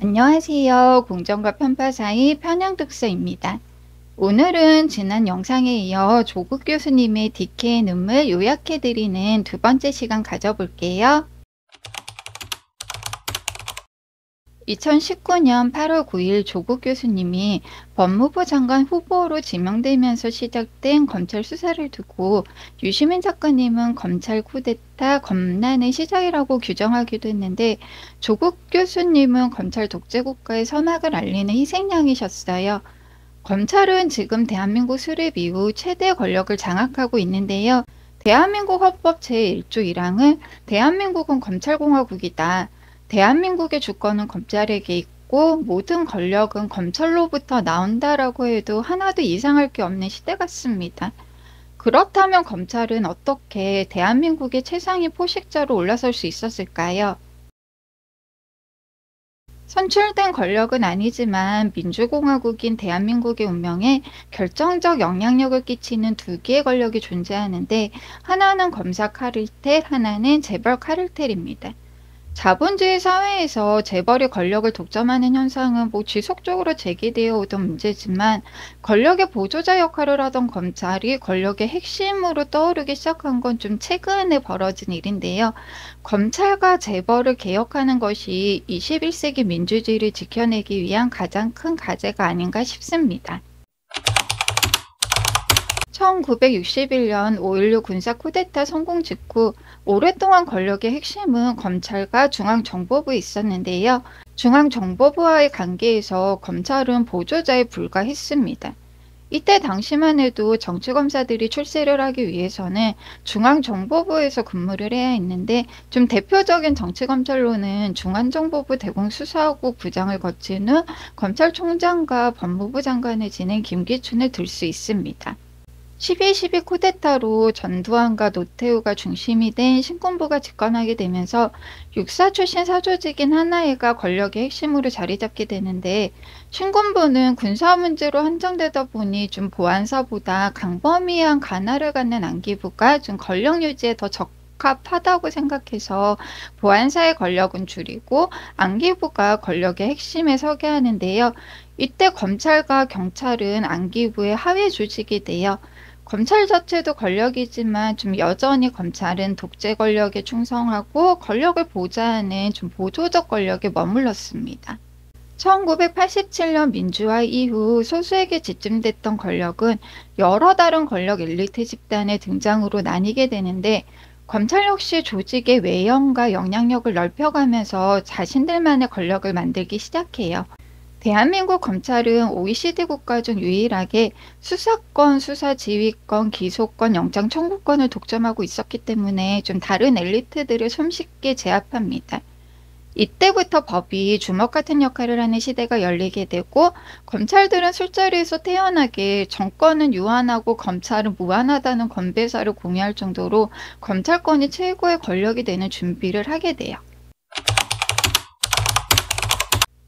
안녕하세요. 공정과 편파 사이 편향독서입니다. 오늘은 지난 영상에 이어 조국 교수님의 디케의 눈물 요약해드리는 두 번째 시간 가져볼게요. 2019년 8월 9일 조국 교수님이 법무부 장관 후보로 지명되면서 시작된 검찰 수사를 두고 유시민 작가님은 검찰 쿠데타 검난의 시작이라고 규정하기도 했는데, 조국 교수님은 검찰 독재 국가의 서막을 알리는 희생양이셨어요. 검찰은 지금 대한민국 수립 이후 최대 권력을 장악하고 있는데요. 대한민국 헌법 제1조 1항은 대한민국은 검찰공화국이다. 대한민국의 주권은 검찰에게 있고 모든 권력은 검찰로부터 나온다라고 해도 하나도 이상할 게 없는 시대 같습니다. 그렇다면 검찰은 어떻게 대한민국의 최상위 포식자로 올라설 수 있었을까요? 선출된 권력은 아니지만 민주공화국인 대한민국의 운명에 결정적 영향력을 끼치는 두 개의 권력이 존재하는데, 하나는 검사 카르텔, 하나는 재벌 카르텔입니다. 자본주의 사회에서 재벌이 권력을 독점하는 현상은 지속적으로 제기되어 오던 문제지만, 권력의 보조자 역할을 하던 검찰이 권력의 핵심으로 떠오르기 시작한 건 좀 최근에 벌어진 일인데요. 검찰과 재벌을 개혁하는 것이 21세기 민주주의를 지켜내기 위한 가장 큰 과제가 아닌가 싶습니다. 1961년 5.16 군사 쿠데타 성공 직후 오랫동안 권력의 핵심은 검찰과 중앙정보부에 있었는데요. 중앙정보부와의 관계에서 검찰은 보조자에 불과했습니다. 이때 당시만 해도 정치검사들이 출세를 하기 위해서는 중앙정보부에서 근무를 해야 했는데, 좀 대표적인 정치검찰로는 중앙정보부 대공수사국 부장을 거친 후 검찰총장과 법무부 장관을 지낸 김기춘을 들 수 있습니다. 12.12 쿠데타로 전두환과 노태우가 중심이 된 신군부가 집권하게 되면서 육사 출신 사조직인 하나회가 권력의 핵심으로 자리 잡게 되는데, 신군부는 군사 문제로 한정되다 보니 좀 보안사보다 강범위한 관할을 갖는 안기부가 좀 권력 유지에 더 적합하다고 생각해서 보안사의 권력은 줄이고 안기부가 권력의 핵심에 서게 하는데요. 이때 검찰과 경찰은 안기부의 하위 조직이 돼요. 검찰 자체도 권력이지만 좀 여전히 검찰은 독재 권력에 충성하고 권력을 보좌하는 좀 보조적 권력에 머물렀습니다. 1987년 민주화 이후 소수에게 집중됐던 권력은 여러 다른 권력 엘리트 집단의 등장으로 나뉘게 되는데, 검찰 역시 조직의 외형과 영향력을 넓혀가면서 자신들만의 권력을 만들기 시작해요. 대한민국 검찰은 OECD 국가 중 유일하게 수사권, 수사지휘권, 기소권, 영장 청구권을 독점하고 있었기 때문에 좀 다른 엘리트들을 손쉽게 제압합니다. 이때부터 법이 주먹 같은 역할을 하는 시대가 열리게 되고, 검찰들은 술자리에서 태연하게 정권은 유한하고 검찰은 무한하다는 건배사를 공유할 정도로 검찰권이 최고의 권력이 되는 준비를 하게 돼요.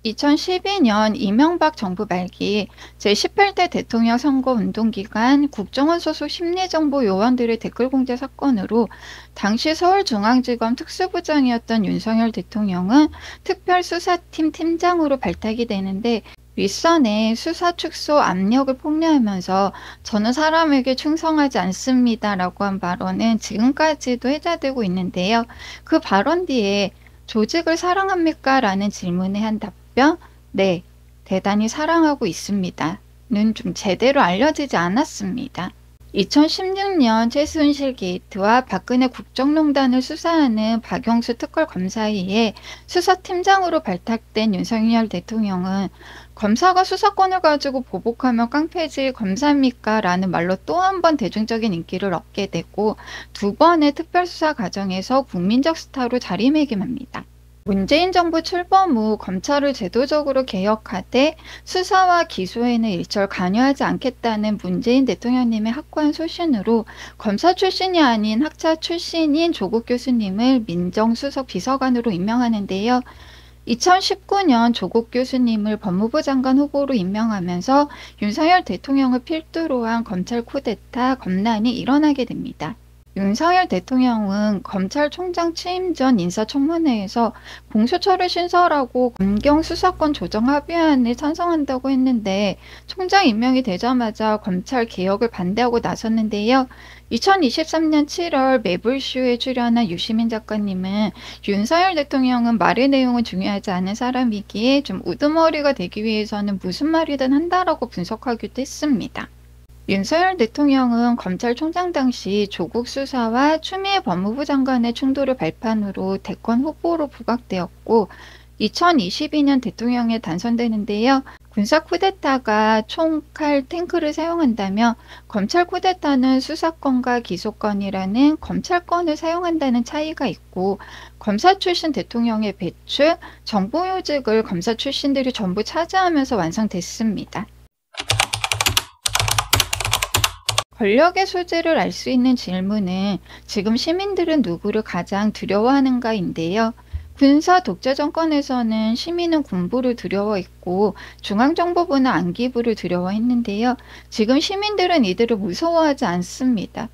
2012년 이명박 정부 말기 제18대 대통령 선거 운동 기간 국정원 소속 심리정보 요원들의 댓글 공개 사건으로 당시 서울중앙지검 특수부장이었던 윤석열 대통령은 특별수사팀 팀장으로 발탁이 되는데, 윗선에 수사 축소 압력을 폭로하면서 "저는 사람에게 충성하지 않습니다 라고 한 발언은 지금까지도 회자되고 있는데요. 그 발언 뒤에 "조직을 사랑합니까? 라는 질문에 한 답변, "네, 대단히 사랑하고 있습니다" 는 좀 제대로 알려지지 않았습니다. 2016년 최순실 게이트와 박근혜 국정농단을 수사하는 박영수 특별검사에 의해 수사팀장으로 발탁된 윤석열 대통령은 "검사가 수사권을 가지고 보복하면 깡패지 검사입니까? 라는 말로 또 한 번 대중적인 인기를 얻게 되고, 두 번의 특별수사 과정에서 국민적 스타로 자리매김합니다. 문재인 정부 출범 후 검찰을 제도적으로 개혁하되 수사와 기소에는 일절 관여하지 않겠다는 문재인 대통령님의 확고한 소신으로 검사 출신이 아닌 학자 출신인 조국 교수님을 민정수석 비서관으로 임명하는데요. 2019년 조국 교수님을 법무부 장관 후보로 임명하면서 윤석열 대통령을 필두로 한 검찰 쿠데타 검난이 일어나게 됩니다. 윤석열 대통령은 검찰총장 취임 전 인사청문회에서 공수처를 신설하고 검경 수사권 조정 합의안에 찬성한다고 했는데 총장 임명이 되자마자 검찰 개혁을 반대하고 나섰는데요. 2023년 7월 매불쇼에 출연한 유시민 작가님은 윤석열 대통령은 말의 내용은 중요하지 않은 사람이기에 좀 우두머리가 되기 위해서는 무슨 말이든 한다라고 분석하기도 했습니다. 윤석열 대통령은 검찰총장 당시 조국 수사와 추미애 법무부 장관의 충돌을 발판으로 대권 후보로 부각되었고 2022년 대통령에 당선되는데요. 군사 쿠데타가 총, 칼, 탱크를 사용한다며 검찰 쿠데타는 수사권과 기소권이라는 검찰권을 사용한다는 차이가 있고 검사 출신 대통령의 배출, 정보요직을 검사 출신들이 전부 차지하면서 완성됐습니다. 권력의 소재를 알 수 있는 질문은 지금 시민들은 누구를 가장 두려워하는가인데요. 군사 독재 정권에서는 시민은 군부를 두려워했고 중앙정보부는 안기부를 두려워했는데요. 지금 시민들은 이들을 무서워하지 않습니다.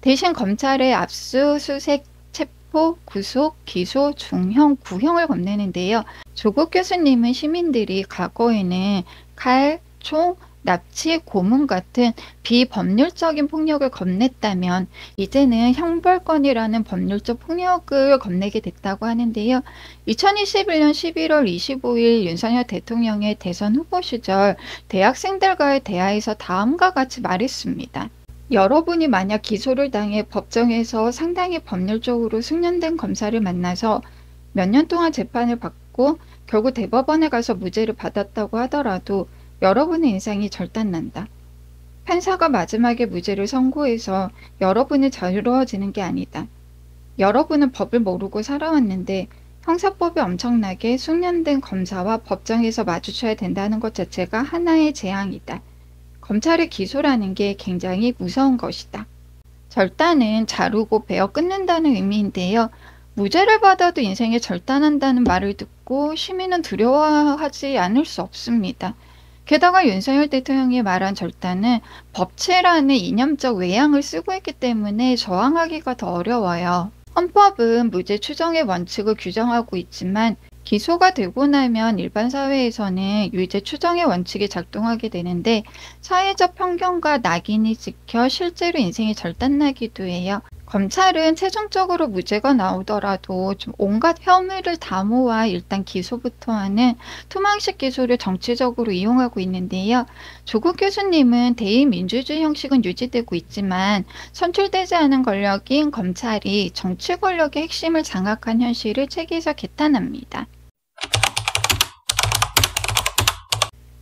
대신 검찰의 압수수색, 체포, 구속, 기소, 중형, 구형을 겁내는데요. 조국 교수님은 시민들이 과거에는 칼, 총, 납치, 고문 같은 비법률적인 폭력을 겁냈다면 이제는 형벌권이라는 법률적 폭력을 겁내게 됐다고 하는데요. 2021년 11월 25일 윤석열 대통령의 대선 후보 시절 대학생들과의 대화에서 다음과 같이 말했습니다. 여러분이 만약 기소를 당해 법정에서 상당히 법률적으로 숙련된 검사를 만나서 몇 년 동안 재판을 받고 결국 대법원에 가서 무죄를 받았다고 하더라도 여러분의 인상이 절단난다. 판사가 마지막에 무죄를 선고해서 여러분이 자유로워지는 게 아니다. 여러분은 법을 모르고 살아왔는데 형사법이 엄청나게 숙련된 검사와 법정에서 마주쳐야 된다는 것 자체가 하나의 재앙이다. 검찰의 기소라는 게 굉장히 무서운 것이다. 절단은 자르고 베어 끊는다는 의미인데요. 무죄를 받아도 인생에 절단한다는 말을 듣고 시민은 두려워하지 않을 수 없습니다. 게다가 윤석열 대통령이 말한 절단은 법치라는 이념적 외양을 쓰고 있기 때문에 저항하기가 더 어려워요. 헌법은 무죄 추정의 원칙을 규정하고 있지만 기소가 되고 나면 일반 사회에서는 유죄 추정의 원칙이 작동하게 되는데 사회적 편견과 낙인이 찍혀 실제로 인생이 절단나기도 해요. 검찰은 최종적으로 무죄가 나오더라도 좀 온갖 혐의를 다 모아 일단 기소부터 하는 투망식 기소를 정치적으로 이용하고 있는데요. 조국 교수님은 대의민주주의 형식은 유지되고 있지만 선출되지 않은 권력인 검찰이 정치 권력의 핵심을 장악한 현실을 책에서 개탄합니다.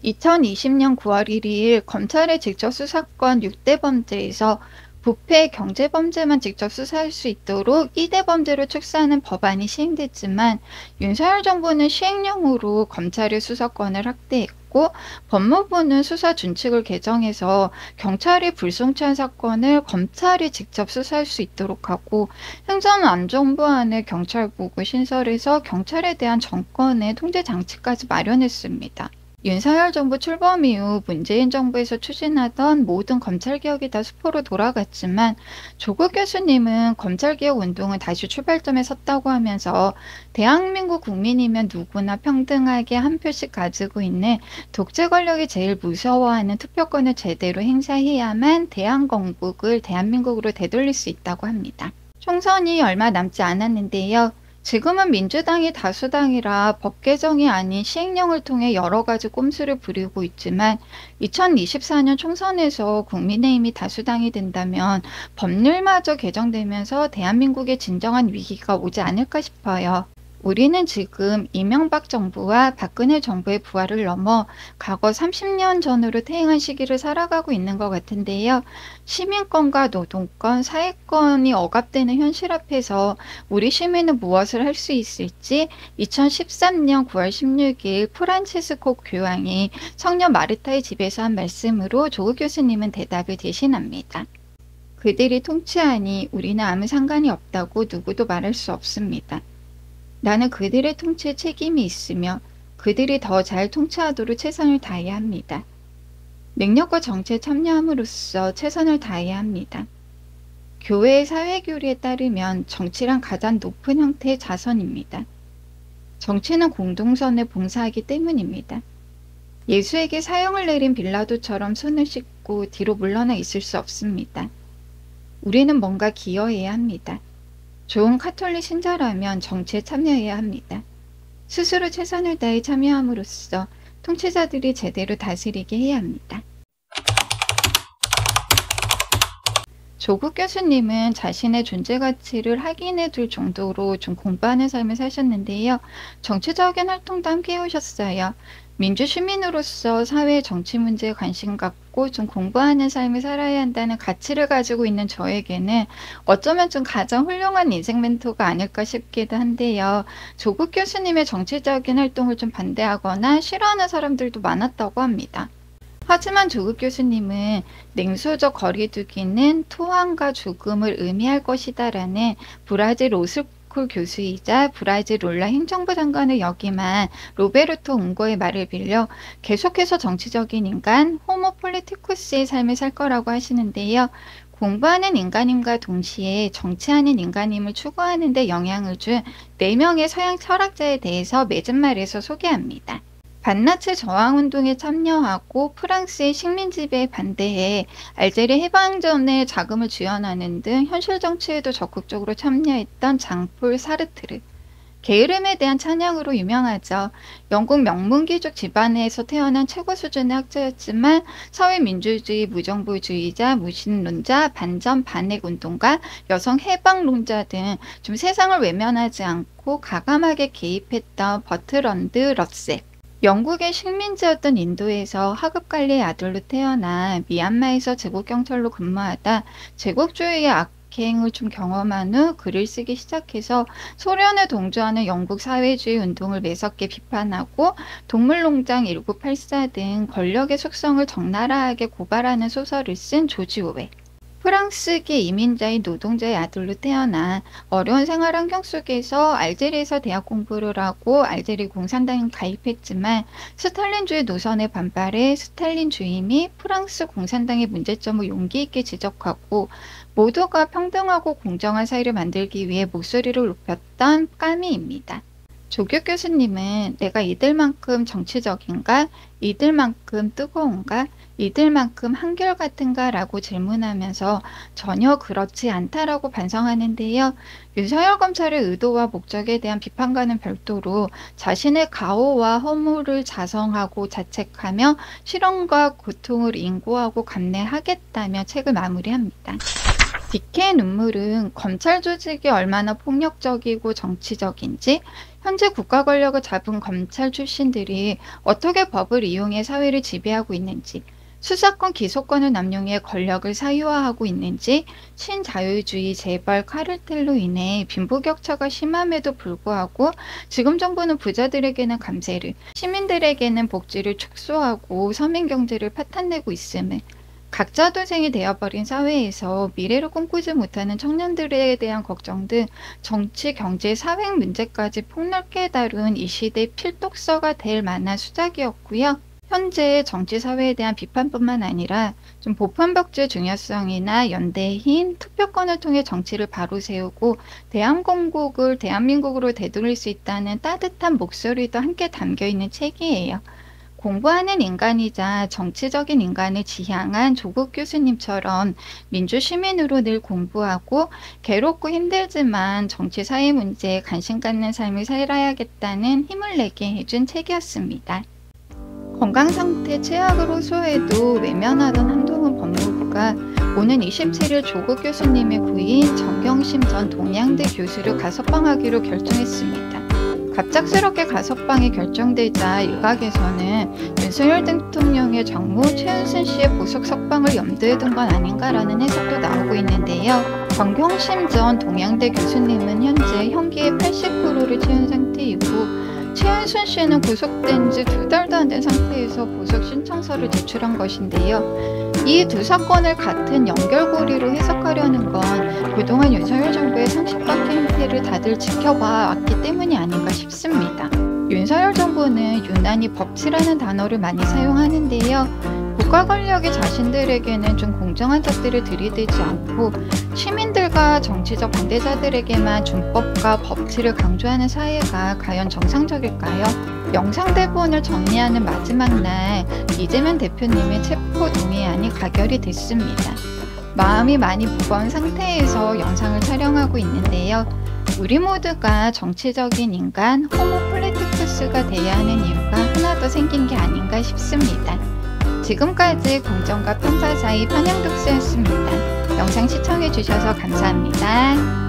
2020년 9월 1일 검찰의 직접 수사권 6대 범죄에서 부패, 경제범죄만 직접 수사할 수 있도록 2대 범죄를 축소하는 법안이 시행됐지만 윤석열 정부는 시행령으로 검찰의 수사권을 확대했고 법무부는 수사 준칙을 개정해서 경찰이 불송치한 사건을 검찰이 직접 수사할 수 있도록 하고 행정안전부안을 경찰국을 신설해서 경찰에 대한 정권의 통제 장치까지 마련했습니다. 윤석열 정부 출범 이후 문재인 정부에서 추진하던 모든 검찰개혁이 다 수포로 돌아갔지만 조국 교수님은 검찰개혁 운동은 다시 출발점에 섰다고 하면서 대한민국 국민이면 누구나 평등하게 한 표씩 가지고 있는 독재 권력이 제일 무서워하는 투표권을 제대로 행사해야만 대한건국을 대한민국으로 되돌릴 수 있다고 합니다. 총선이 얼마 남지 않았는데요. 지금은 민주당이 다수당이라 법 개정이 아닌 시행령을 통해 여러 가지 꼼수를 부리고 있지만 2024년 총선에서 국민의힘이 다수당이 된다면 법률마저 개정되면서 대한민국의 진정한 위기가 오지 않을까 싶어요. 우리는 지금 이명박 정부와 박근혜 정부의 부활을 넘어 과거 30년 전으로 퇴행한 시기를 살아가고 있는 것 같은데요. 시민권과 노동권, 사회권이 억압되는 현실 앞에서 우리 시민은 무엇을 할 수 있을지 2013년 9월 16일 프란치스코 교황이 성녀 마르타의 집에서 한 말씀으로 조국 교수님은 대답을 대신합니다. 그들이 통치하니 우리는 아무 상관이 없다고 누구도 말할 수 없습니다. 나는 그들의 통치에 책임이 있으며 그들이 더 잘 통치하도록 최선을 다해야 합니다. 능력과 정치에 참여함으로써 최선을 다해야 합니다. 교회의 사회교리에 따르면 정치란 가장 높은 형태의 자선입니다. 정치는 공동선에 봉사하기 때문입니다. 예수에게 사형을 내린 빌라도처럼 손을 씻고 뒤로 물러나 있을 수 없습니다. 우리는 뭔가 기여해야 합니다. 좋은 카톨릭 신자라면 정치에 참여해야 합니다. 스스로 최선을 다해 참여함으로써 통치자들이 제대로 다스리게 해야 합니다. 조국 교수님은 자신의 존재 가치를 확인해 둘 정도로 좀 공부하는 삶을 사셨는데요. 정치적인 활동도 함께 해오셨어요. 민주시민으로서 사회 정치 문제에 관심 갖고 좀 공부하는 삶을 살아야 한다는 가치를 가지고 있는 저에게는 어쩌면 좀 가장 훌륭한 인생 멘토가 아닐까 싶기도 한데요. 조국 교수님의 정치적인 활동을 좀 반대하거나 싫어하는 사람들도 많았다고 합니다. 하지만 조국 교수님은 냉소적 거리두기는 토항과 죽음을 의미할 것이다라는 브라질 로스쿨 교수이자 브라질 룰라 행정부 장관을 역임한 로베르토 운고의 말을 빌려 계속해서 정치적인 인간, 호모 폴리티쿠스의 삶을 살 거라고 하시는데요. 공부하는 인간임과 동시에 정치하는 인간임을 추구하는 데 영향을 준 4명의 서양 철학자에 대해서 맺은 말에서 소개합니다. 반나치 저항운동에 참여하고 프랑스의 식민지배에 반대해 알제리 해방전에 자금을 지원하는 등 현실 정치에도 적극적으로 참여했던 장폴 사르트르. 게으름에 대한 찬양으로 유명하죠. 영국 명문貴族집안에서 태어난 최고 수준의 학자였지만 사회민주주의, 무정부주의자, 무신론자, 반전 반핵운동가, 여성 해방론자 등 좀 세상을 외면하지 않고 가감하게 개입했던 버트런드 러셀. 영국의 식민지였던 인도에서 하급관리의 아들로 태어나 미얀마에서 제국경찰로 근무하다 제국주의의 악행을 좀 경험한 후 글을 쓰기 시작해서 소련에 동조하는 영국 사회주의 운동을 매섭게 비판하고 동물농장 1984 등 권력의 속성을 적나라하게 고발하는 소설을 쓴 조지 오웰. 프랑스계 이민자인 노동자의 아들로 태어나 어려운 생활 환경 속에서 알제리에서 대학 공부를 하고 알제리 공산당에 가입했지만 스탈린주의 노선에 반발해 스탈린주의 및 프랑스 공산당의 문제점을 용기 있게 지적하고 모두가 평등하고 공정한 사회를 만들기 위해 목소리를 높였던 까미입니다. 조교 교수님은 내가 이들만큼 정치적인가? 이들만큼 뜨거운가? 이들만큼 한결같은가? 라고 질문하면서 전혀 그렇지 않다라고 반성하는데요. 윤석열 검찰의 의도와 목적에 대한 비판과는 별도로 자신의 가오와 허물을 자성하고 자책하며 실험과 고통을 인고하고 감내하겠다며 책을 마무리합니다. 디케의 눈물은 검찰 조직이 얼마나 폭력적이고 정치적인지, 현재 국가 권력을 잡은 검찰 출신들이 어떻게 법을 이용해 사회를 지배하고 있는지, 수사권 기소권을 남용해 권력을 사유화하고 있는지, 신자유주의 재벌 카르텔로 인해 빈부격차가 심함에도 불구하고 지금 정부는 부자들에게는 감세를, 시민들에게는 복지를 축소하고 서민경제를 파탄내고 있음을, 각자 도생이 되어버린 사회에서 미래를 꿈꾸지 못하는 청년들에 대한 걱정 등 정치, 경제, 사회 문제까지 폭넓게 다룬 이 시대 필독서가 될 만한 수작이었고요. 현재 정치, 사회에 대한 비판뿐만 아니라 좀 보편복지의 중요성이나 연대인 투표권을 통해 정치를 바로 세우고 대한민국을 대한민국으로 되돌릴 수 있다는 따뜻한 목소리도 함께 담겨있는 책이에요. 공부하는 인간이자 정치적인 인간을 지향한 조국 교수님처럼 민주시민으로 늘 공부하고 괴롭고 힘들지만 정치 사회 문제에 관심 갖는 삶을 살아야겠다는 힘을 내게 해준 책이었습니다. 건강상태 최악을 호소해도 외면하던 한동훈 법무부가 오는 27일 조국 교수님의 부인 정경심 전 동양대 교수를 가석방하기로 결정했습니다. 갑작스럽게 가석방이 결정되자 일각에서는 윤석열 대통령의 정무 최은순 씨의 보석 석방을 염두에 둔 건 아닌가라는 해석도 나오고 있는데요. 정경심 전 동양대 교수님은 현재 형기의 80%를 채운 상태이고 최은순 씨는 구속된 지 2달도 안 된 상태에서 보석 신청서를 제출한 것인데요. 이 두 사건을 같은 연결고리로 해석하려는 건 그동안 윤석열 정부의 상식적 행태를 다들 지켜봐 왔기 때문이 아닌가 싶습니다. 윤석열 정부는 유난히 법치라는 단어를 많이 사용하는데요. 국가 권력이 자신들에게는 좀 공정한 잣대를 들이대지 않고 시민들과 정치적 반대자들에게만 준법과 법치를 강조하는 사회가 과연 정상적일까요? 영상 대본을 정리하는 마지막 날 이재명 대표님의 체포동의안이 가결이 됐습니다. 마음이 많이 무거운 상태에서 영상을 촬영하고 있는데요. 우리 모두가 정치적인 인간, 호모 폴리티쿠스가 돼야 하는 이유가 하나 더 생긴 게 아닌가 싶습니다. 지금까지 공정과 편파 사이 편향독스였습니다. 영상 시청해주셔서 감사합니다.